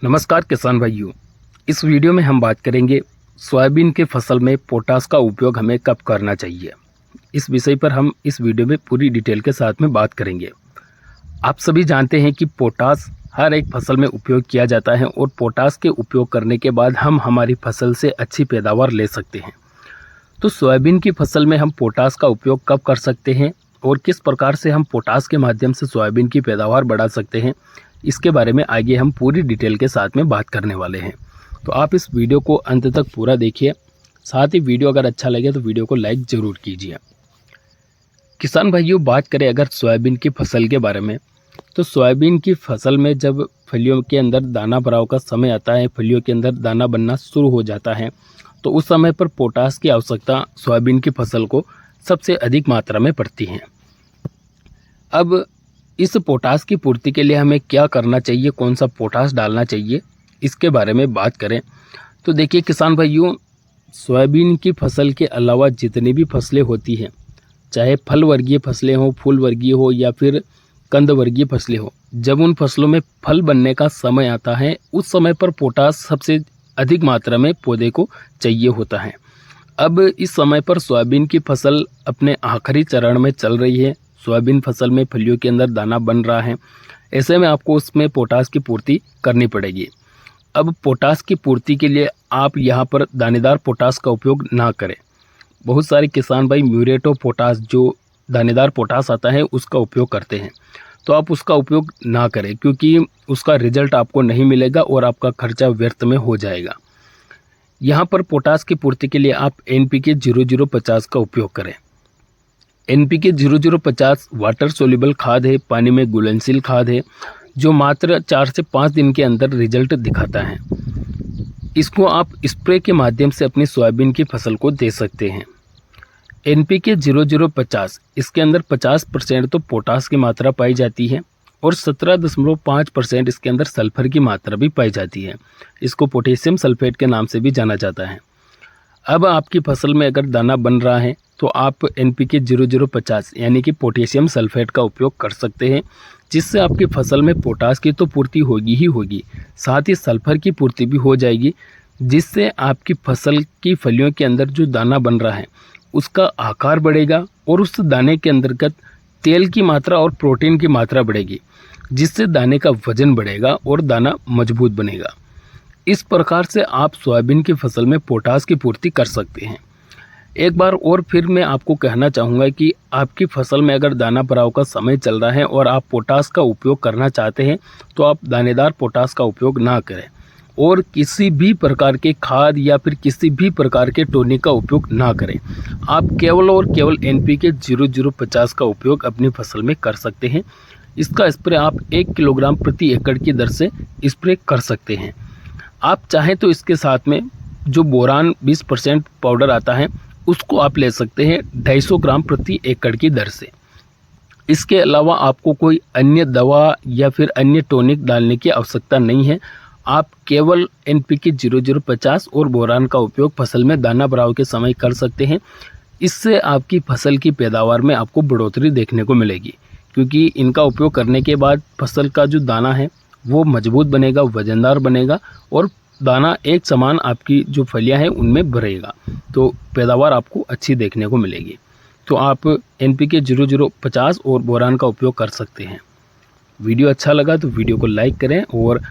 नमस्कार किसान भाइयों। इस वीडियो में हम बात करेंगे सोयाबीन के फसल में पोटास का उपयोग हमें कब करना चाहिए। इस विषय पर हम इस वीडियो में पूरी डिटेल के साथ में बात करेंगे। आप सभी जानते हैं कि पोटास हर एक फसल में उपयोग किया जाता है और पोटास के उपयोग करने के बाद हम हमारी फसल से अच्छी पैदावार ले सकते हैं। तो सोयाबीन की फसल में हम पोटास का उपयोग कब कर सकते हैं और किस प्रकार से हम पोटास के माध्यम से सोयाबीन की पैदावार बढ़ा सकते हैं, इसके बारे में आगे हम पूरी डिटेल के साथ में बात करने वाले हैं। तो आप इस वीडियो को अंत तक पूरा देखिए। साथ ही वीडियो अगर अच्छा लगे तो वीडियो को लाइक ज़रूर कीजिए। किसान भाइयों, बात करें अगर सोयाबीन की फसल के बारे में, तो सोयाबीन की फसल में जब फलियों के अंदर दाना भराव का समय आता है, फलियों के अंदर दाना बनना शुरू हो जाता है, तो उस समय पर पोटास की आवश्यकता सोयाबीन की फसल को सबसे अधिक मात्रा में पड़ती है। अब इस पोटास की पूर्ति के लिए हमें क्या करना चाहिए, कौन सा पोटास डालना चाहिए, इसके बारे में बात करें तो देखिए किसान भाइयों, सोयाबीन की फसल के अलावा जितनी भी फसलें होती हैं, चाहे फल वर्गीय फसलें हो, फूल वर्गीय हो या फिर कंद वर्गीय फसलें हो, जब उन फसलों में फल बनने का समय आता है उस समय पर पोटास सबसे अधिक मात्रा में पौधे को चाहिए होता है। अब इस समय पर सोयाबीन की फसल अपने आखिरी चरण में चल रही है। सोयाबीन फसल में फलियों के अंदर दाना बन रहा है, ऐसे में आपको उसमें पोटास की पूर्ति करनी पड़ेगी। अब पोटास की पूर्ति के लिए आप यहाँ पर दानेदार पोटास का उपयोग ना करें। बहुत सारे किसान भाई म्यूरेट ऑफ पोटास, जो दानेदार पोटास आता है, उसका उपयोग करते हैं। तो आप उसका उपयोग ना करें क्योंकि उसका रिजल्ट आपको नहीं मिलेगा और आपका खर्चा व्यर्थ में हो जाएगा। यहाँ पर पोटास की पूर्ति के लिए आप NPK 0050 का उपयोग करें। NPK 0050 वाटर सोल्यूबल खाद है, पानी में घुलनशील खाद है, जो मात्र 4 से 5 दिन के अंदर रिजल्ट दिखाता है। इसको आप स्प्रे के माध्यम से अपनी सोयाबीन की फसल को दे सकते हैं। NPK 0050 इसके अंदर 50% तो पोटास की मात्रा पाई जाती है और 17.5% इसके अंदर सल्फर की मात्रा भी पाई जाती है। इसको पोटेशियम सल्फेट के नाम से भी जाना जाता है। अब आपकी फसल में अगर दाना बन रहा है तो आप NPK 0050 यानी कि पोटेशियम सल्फेट का उपयोग कर सकते हैं, जिससे आपकी फसल में पोटास की तो पूर्ति होगी ही होगी, साथ ही सल्फर की पूर्ति भी हो जाएगी, जिससे आपकी फसल की फलियों के अंदर जो दाना बन रहा है उसका आकार बढ़ेगा और उस दाने के अंतर्गत तेल की मात्रा और प्रोटीन की मात्रा बढ़ेगी, जिससे दाने का वजन बढ़ेगा और दाना मजबूत बनेगा। इस प्रकार से आप सोयाबीन की फसल में पोटास की पूर्ति कर सकते हैं। एक बार और फिर मैं आपको कहना चाहूँगा कि आपकी फसल में अगर दाना भराव का समय चल रहा है और आप पोटास का उपयोग करना चाहते हैं तो आप दानेदार पोटास का उपयोग ना करें और किसी भी प्रकार के खाद या फिर किसी भी प्रकार के टॉनिक का उपयोग ना करें। आप केवल और केवल NPK 0050 का उपयोग अपनी फसल में कर सकते हैं। इसका स्प्रे आप 1 किलोग्राम प्रति एकड़ की दर से स्प्रे कर सकते हैं। आप चाहें तो इसके साथ में जो बोरान 20% पाउडर आता है उसको आप ले सकते हैं 250 ग्राम प्रति एकड़ की दर से। इसके अलावा आपको कोई अन्य दवा या फिर अन्य टॉनिक डालने की आवश्यकता नहीं है। आप केवल NPK 0050 और बोरान का उपयोग फसल में दाना भराव के समय कर सकते हैं। इससे आपकी फसल की पैदावार में आपको बढ़ोतरी देखने को मिलेगी, क्योंकि इनका उपयोग करने के बाद फसल का जो दाना है वो मजबूत बनेगा, वजनदार बनेगा और दाना एक समान आपकी जो फलियां हैं उनमें भरेगा, तो पैदावार आपको अच्छी देखने को मिलेगी। तो आप NPK 0050 और बोरान का उपयोग कर सकते हैं। वीडियो अच्छा लगा तो वीडियो को लाइक करें और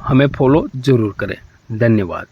हमें फॉलो ज़रूर करें। धन्यवाद।